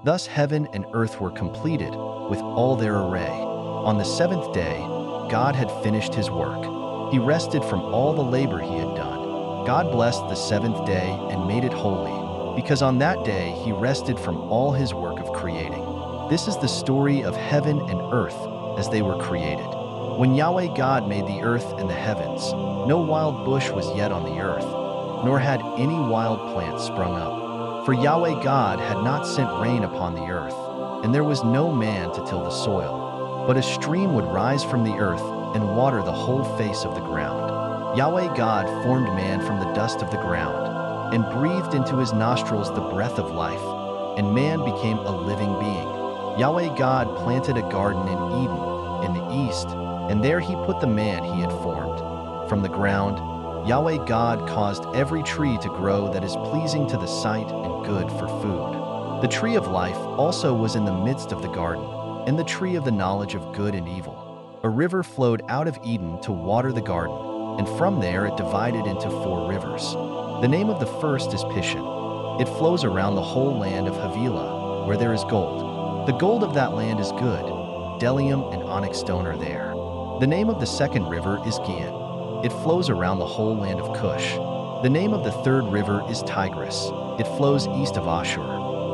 Thus heaven and earth were completed with all their array. On the seventh day, God had finished his work. He rested from all the labor he had done. God blessed the seventh day and made it holy, because on that day he rested from all his work of creating. This is the story of heaven and earth as they were created. When Yahweh God made the earth and the heavens, no wild bush was yet on the earth, nor had any wild plant sprung up. For Yahweh God had not sent rain upon the earth, and there was no man to till the soil. But a stream would rise from the earth and water the whole face of the ground. Yahweh God formed man from the dust of the ground, and breathed into his nostrils the breath of life, and man became a living being. Yahweh God planted a garden in Eden, in the east, and there he put the man he had formed. From the ground, Yahweh God caused every tree to grow that is pleasing to the sight and good for food. The tree of life also was in the midst of the garden, and the tree of the knowledge of good and evil. A river flowed out of Eden to water the garden, and from there it divided into 4 rivers. The name of the first is Pishon. It flows around the whole land of Havilah, where there is gold. The gold of that land is good. Bdellium and onyx stone are there. The name of the second river is Gihon. It flows around the whole land of Cush. The name of the third river is Tigris. It flows east of Ashur.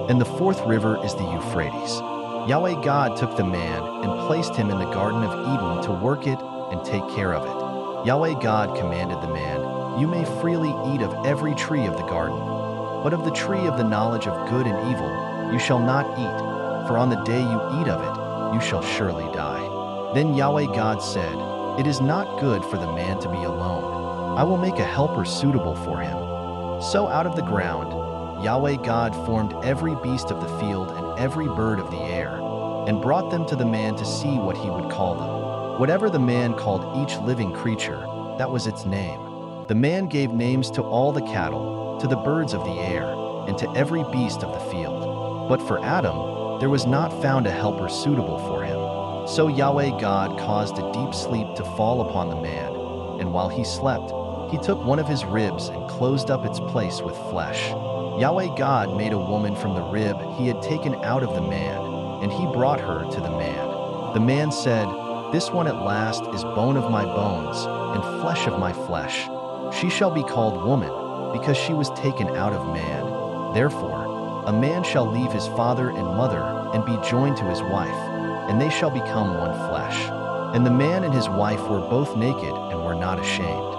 And the fourth river is the Euphrates. Yahweh God took the man and placed him in the Garden of Eden to work it and take care of it. Yahweh God commanded the man, "You may freely eat of every tree of the garden, but of the tree of the knowledge of good and evil you shall not eat, for on the day you eat of it you shall surely die." Then Yahweh God said, "It is not good for the man to be alone. I will make a helper suitable for him." So out of the ground, Yahweh God formed every beast of the field and every bird of the air, and brought them to the man to see what he would call them. Whatever the man called each living creature, that was its name. The man gave names to all the cattle, to the birds of the air, and to every beast of the field. But for Adam, there was not found a helper suitable for him. So Yahweh God caused a deep sleep to fall upon the man, and while he slept, he took one of his ribs and closed up its place with flesh. Yahweh God made a woman from the rib he had taken out of the man, and he brought her to the man. The man said, "This one at last is bone of my bones and flesh of my flesh. She shall be called woman, because she was taken out of man. Therefore, a man shall leave his father and mother and be joined to his wife, and they shall become one flesh." And the man and his wife were both naked and were not ashamed.